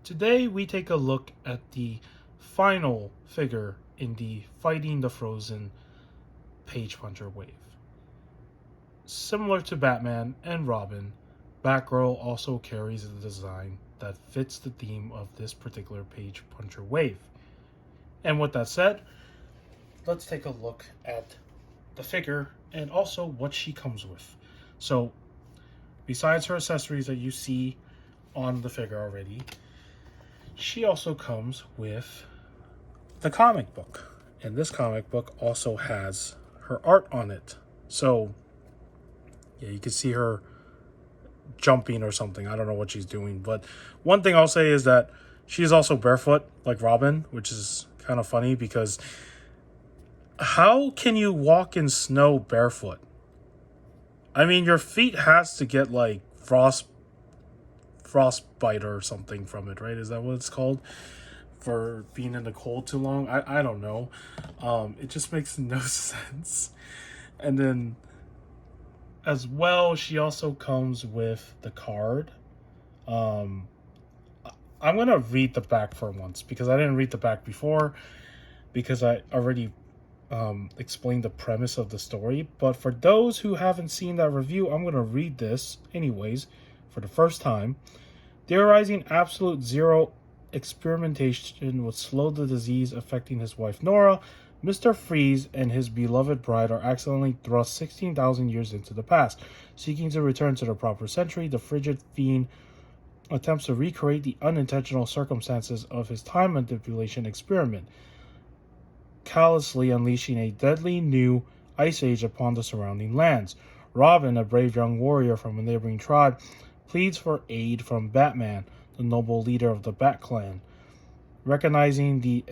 Today we take a look at the final figure in the Fighting the Frozen Page Puncher wave. Similar to Batman and Robin, Batgirl also carries a design that fits the theme of this particular Page Puncher wave. And with that said, let's take a look at the figure and also what she comes with. So, besides her accessories that you see on the figure already, she also comes with the comic book. And this comic book also has her art on it. So, yeah, you can see her jumping or something. I don't know what she's doing. But one thing I'll say is that she's also barefoot, like Robin, which is kind of funny because how can you walk in snow barefoot? I mean, your feet has to get like frostbite or something from it, right? Is that what it's called? For being in the cold too long? I don't know. It just makes no sense. And then as well, she also comes with the card. I'm going to read the back for once because I didn't read the back before because I already explained the premise of the story. But for those who haven't seen that review, I'm going to read this anyways for the first time. Theorizing absolute zero experimentation would slow the disease affecting his wife Nora, Mr. Freeze and his beloved bride are accidentally thrust 16,000 years into the past. Seeking to return to the proper century, the frigid fiend attempts to recreate the unintentional circumstances of his time manipulation experiment, callously unleashing a deadly new ice age upon the surrounding lands. Robin, a brave young warrior from a neighboring tribe, pleads for aid from Batman, the noble leader of the Bat Clan. Recognizing the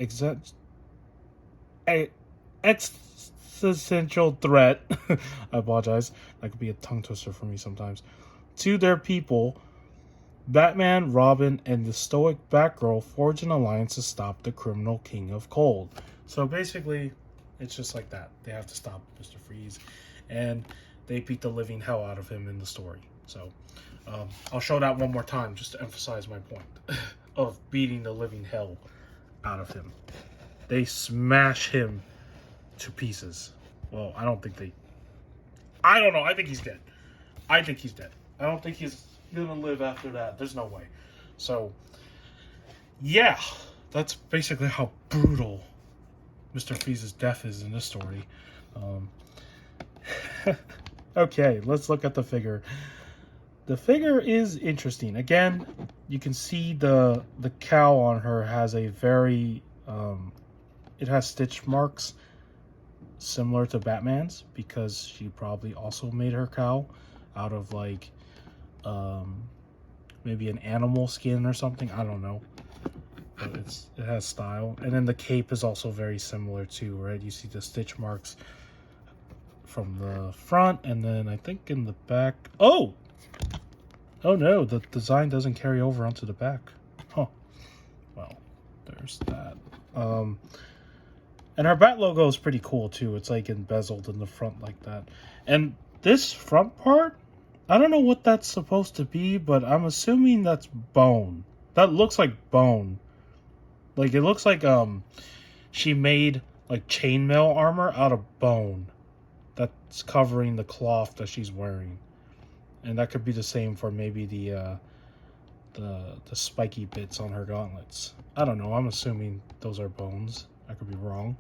existential threat, I apologize, that could be a tongue twister for me sometimes, to their people, Batman, Robin, and the stoic Batgirl forge an alliance to stop the criminal King of Cold. So basically, it's just like that. They have to stop Mr. Freeze, and they beat the living hell out of him in the story. So, I'll show that one more time just to emphasize my point of beating the living hell out of him. They smash him to pieces. Well, I don't know. I think he's dead. I don't think he's gonna live after that. There's no way. So, yeah, that's basically how brutal Mr. Freeze's death is in this story. Okay, let's look at the figure. The figure is interesting. Again, you can see the cowl on her has a very it has stitch marks similar to Batman's because she probably also made her cowl out of like maybe an animal skin or something. I don't know. But it has style. And then the cape is also very similar too, right? You see the stitch marks from the front and then I think in the back. Oh no, the design doesn't carry over onto the back. Huh. Well, there's that. And her bat logo is pretty cool too. It's like embezzled in the front like that. And this front part, I don't know what that's supposed to be, but I'm assuming that's bone. That looks like bone. Like it looks like she made like chainmail armor out of bone that's covering the cloth that she's wearing. And that could be the same for maybe the spiky bits on her gauntlets. I don't know. I'm assuming those are bones. I could be wrong.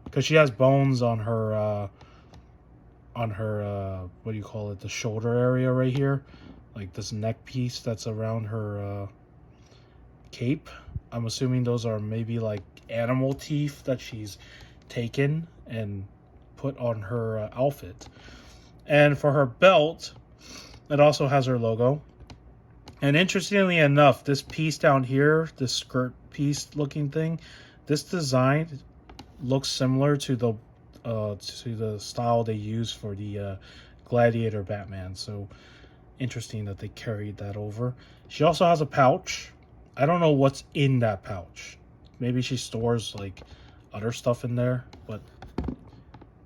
Because she has bones on her what do you call it? The shoulder area right here. Like this neck piece that's around her cape. I'm assuming those are maybe like animal teeth that she's taken and put on her outfit. And for her belt, it also has her logo. And interestingly enough, this piece down here, this skirt piece looking thing, this design looks similar to the style they use for the Gladiator Batman. So interesting that they carried that over. She also has a pouch. I don't know what's in that pouch. Maybe she stores like other stuff in there, but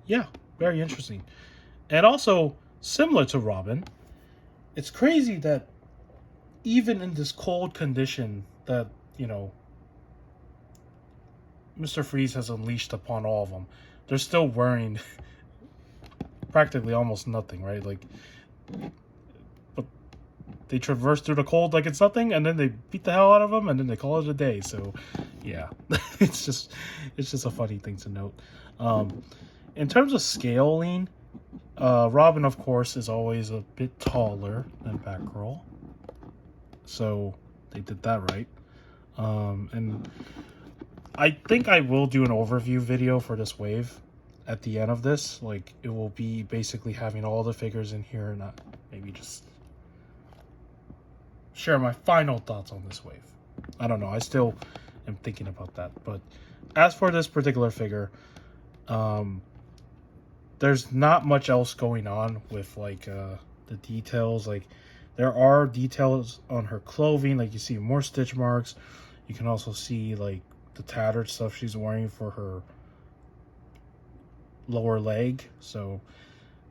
yeah, very interesting. And also similar to Robin, it's crazy that even in this cold condition that you know, Mr. Freeze has unleashed upon all of them. They're still wearing practically almost nothing, right? Like, but they traverse through the cold like it's nothing, and then they beat the hell out of them, and then they call it a day. So, yeah, it's just a funny thing to note. In terms of scaling, Robin, of course, is always a bit taller than Batgirl, so they did that right. And I think I will do an overview video for this wave at the end of this. Like, it will be basically having all the figures in here, and maybe just share my final thoughts on this wave. I don't know. I still am thinking about that. But as for this particular figure, there's not much else going on with like the details. Like, there are details on her clothing, like you see more stitch marks. You can also see like the tattered stuff she's wearing for her lower leg. So,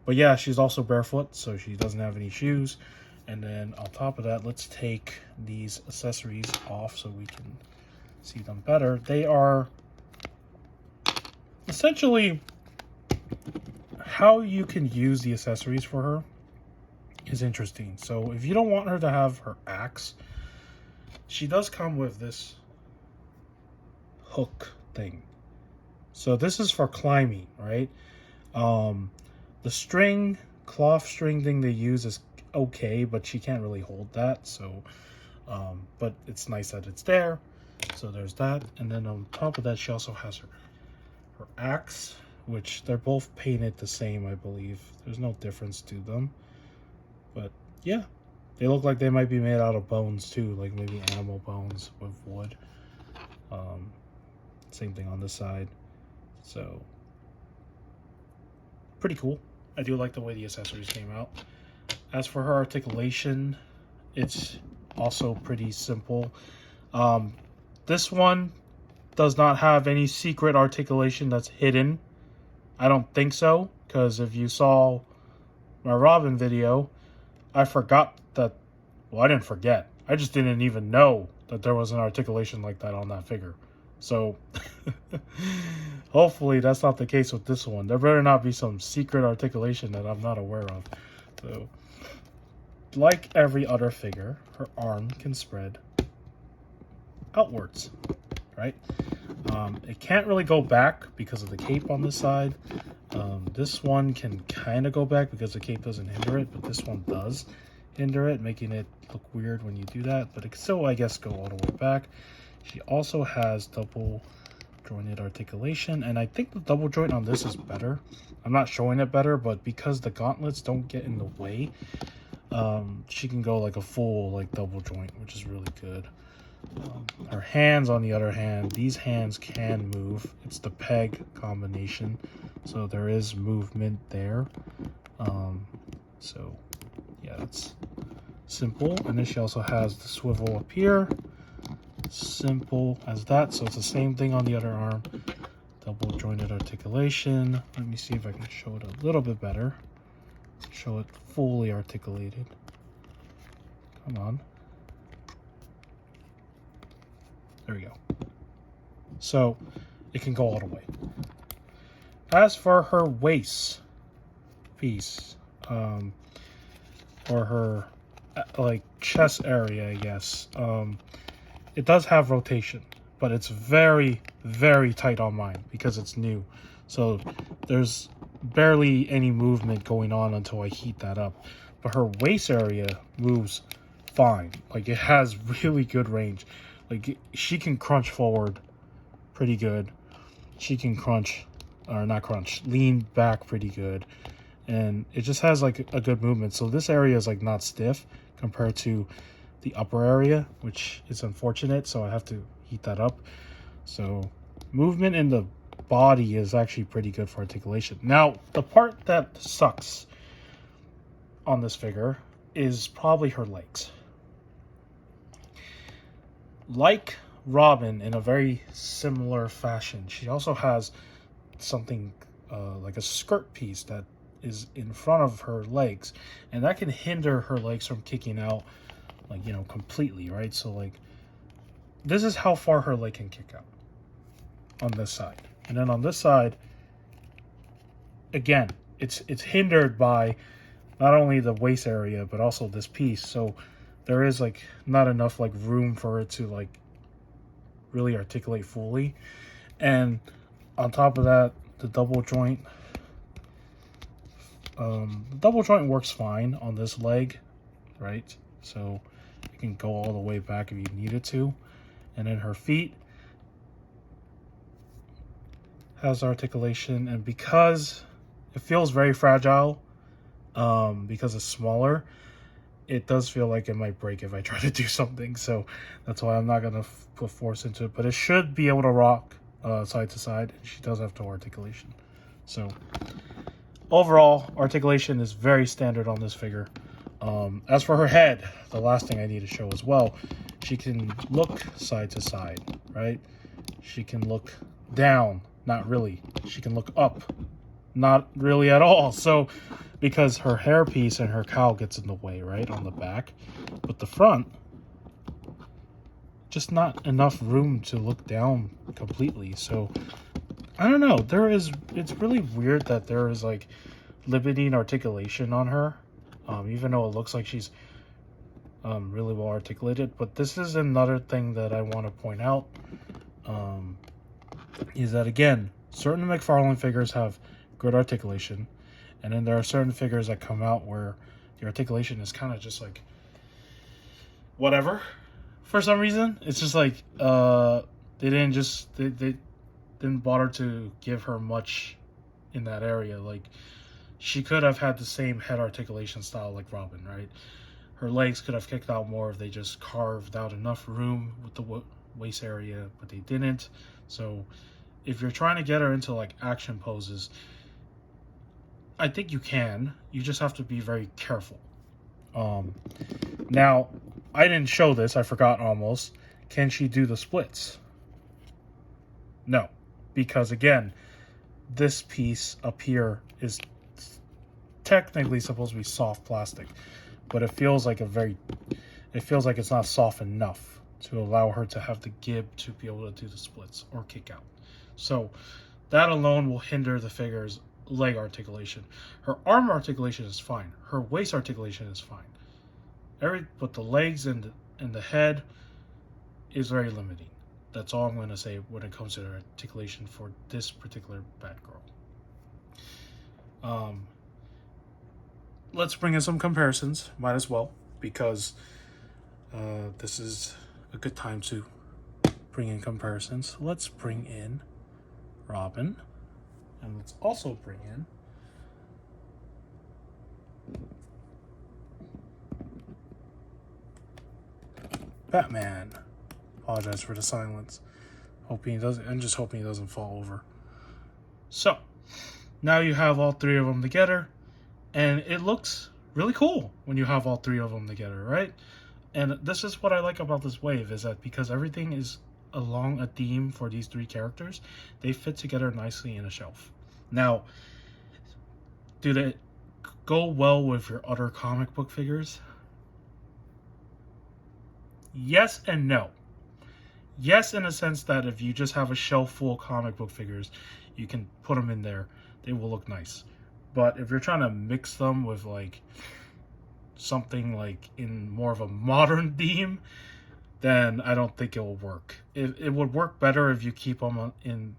but yeah, she's also barefoot, so she doesn't have any shoes. And then on top of that, let's take these accessories off so we can see them better. They are essentially how you can use the accessories for her is interesting. So if you don't want her to have her axe, she does come with this hook thing. So this is for climbing, right? The string, cloth string thing they use is okay, but she can't really hold that. So, but it's nice that it's there. So there's that. And then on top of that, she also has her axe, which they're both painted the same, I believe. There's no difference to them. But yeah, they look like they might be made out of bones too, like maybe animal bones with wood. Same thing on this side. So pretty cool. I do like the way the accessories came out. As for her articulation, it's also pretty simple. This one does not have any secret articulation that's hidden. I don't think so, because if you saw my Robin video, I forgot that, well, I didn't forget. I just didn't even know that there was an articulation like that on that figure. So, hopefully that's not the case with this one. There better not be some secret articulation that I'm not aware of. So, like every other figure, her arm can spread outwards, right? It can't really go back because of the cape on this side. This one can kind of go back because the cape doesn't hinder it, but this one does hinder it, making it look weird when you do that. But it can still, I guess, go all the way back. She also has double jointed articulation, and I think the double joint on this is better. I'm not showing it better, but because the gauntlets don't get in the way, she can go like a full like double joint, which is really good. Her hands, on the other hand, these hands can move. It's the peg combination, so there is movement there. So yeah, that's simple. And then she also has the swivel up here, simple as that. So it's the same thing on the other arm. Double jointed articulation. Let me see if I can show it a little bit better. Show it fully articulated. Come on. There we go. So it can go all the way. As for her waist piece, or her like chest area, I guess, it does have rotation, but it's very, very tight on mine because it's new. So there's barely any movement going on until I heat that up. But her waist area moves fine. Like, it has really good range. Like, she can crunch forward pretty good. She can crunch, or not crunch, lean back pretty good. And it just has like a good movement. So this area is like not stiff compared to the upper area, which is unfortunate. So I have to heat that up. So movement in the body is actually pretty good for articulation. Now, the part that sucks on this figure is probably her legs. Like Robin, in a very similar fashion, she also has something like a skirt piece that is in front of her legs, and that can hinder her legs from kicking out, like, you know, completely, right? So like this is how far her leg can kick out on this side. And then on this side, again, it's hindered by not only the waist area, but also this piece. So there is like not enough like room for it to like really articulate fully. And on top of that, the double joint works fine on this leg, right? So you can go all the way back if you needed to. And then her feet has articulation, and because it feels very fragile, because it's smaller, it does feel like it might break if I try to do something. So that's why I'm not gonna put force into it, but it should be able to rock side to side. She does have toe articulation. So overall, articulation is very standard on this figure. As for her head, the last thing I need to show as well, she can look side to side, right? She can look down, not really. She can look up, not really at all. So because her hairpiece and her cowl gets in the way, right, on the back, but the front, just not enough room to look down completely. So I don't know, it's really weird that there is like limiting articulation on her, even though it looks like she's really well articulated. But this is another thing that I want to point out, is that again, certain Mcfarlane figures have good articulation, and then there are certain figures that come out where the articulation is kind of just like whatever. For some reason, it's just like they didn't bother to give her much in that area. Like, she could have had the same head articulation style like Robin, right? Her legs could have kicked out more if they just carved out enough room with the waist area, but they didn't. So if you're trying to get her into like action poses, I think you can. You just have to be very careful. Now, I didn't show this. I forgot almost. Can she do the splits? No. Because again, this piece up here is technically supposed to be soft plastic, but it feels like it's not soft enough to allow her to have the give to be able to do the splits or kick out. So that alone will hinder the figure's leg articulation. Her arm articulation is fine. Her waist articulation is fine. But the legs and the head is very limiting. That's all I'm going to say when it comes to the articulation for this particular Batgirl. Let's bring in some comparisons. Might as well, because this is a good time to bring in comparisons. Let's bring in Robin, and let's also bring in Batman. Apologize for the silence. I'm just hoping he doesn't fall over. So now you have all three of them together, and it looks really cool when you have all three of them together, right? And this is what I like about this wave, is that because everything is along a theme for these three characters, they fit together nicely in a shelf. Now, do they go well with your other comic book figures? Yes and no. Yes, in a sense that if you just have a shelf full of comic book figures, you can put them in there. They will look nice. But if you're trying to mix them with like something like in more of a modern theme, then I don't think it will work. It would work better if you keep them in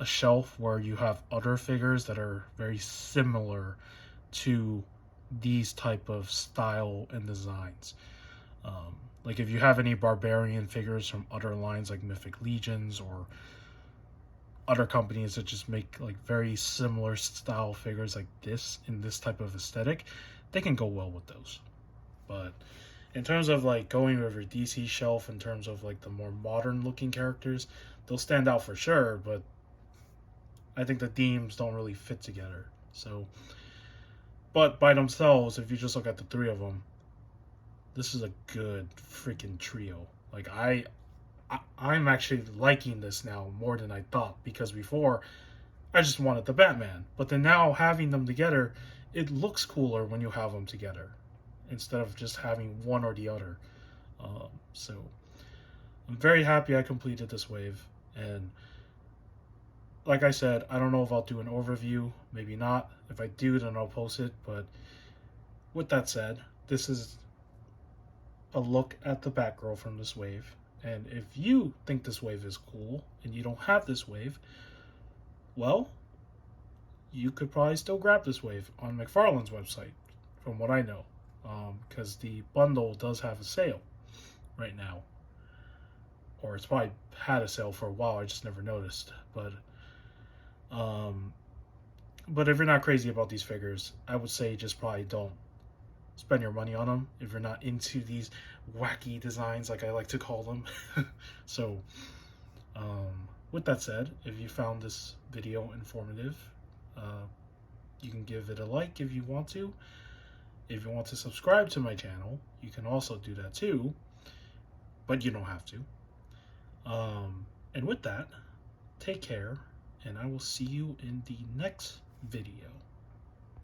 a shelf where you have other figures that are very similar to these type of style and designs. Like if you have any barbarian figures from other lines like Mythic Legions or other companies that just make like very similar style figures like this in this type of aesthetic, they can go well with those. But in terms of like going over DC shelf, in terms of like the more modern looking characters, they'll stand out for sure, but I think the themes don't really fit together. So, but by themselves, if you just look at the three of them, this is a good freaking trio. Like I'm actually liking this now more than I thought, because before I just wanted the Batman, but then now having them together, it looks cooler when you have them together instead of just having one or the other. So I'm very happy I completed this wave, and like I said, I don't know if I'll do an overview, maybe not. If I do, then I'll post it, but with that said, this is a look at the Batgirl from this wave. And if you think this wave is cool and you don't have this wave, well, you could probably still grab this wave on Mcfarlane's website, from what I know, because the bundle does have a sale right now, or it's probably had a sale for a while. I just never noticed. Um, but if you're not crazy about these figures, I would say just probably don't spend your money on them if you're not into these wacky designs, like I like to call them. So, with that said, if you found this video informative, you can give it a like if you want to. If you want to subscribe to my channel, you can also do that too, but you don't have to. And with that, take care, and I will see you in the next video.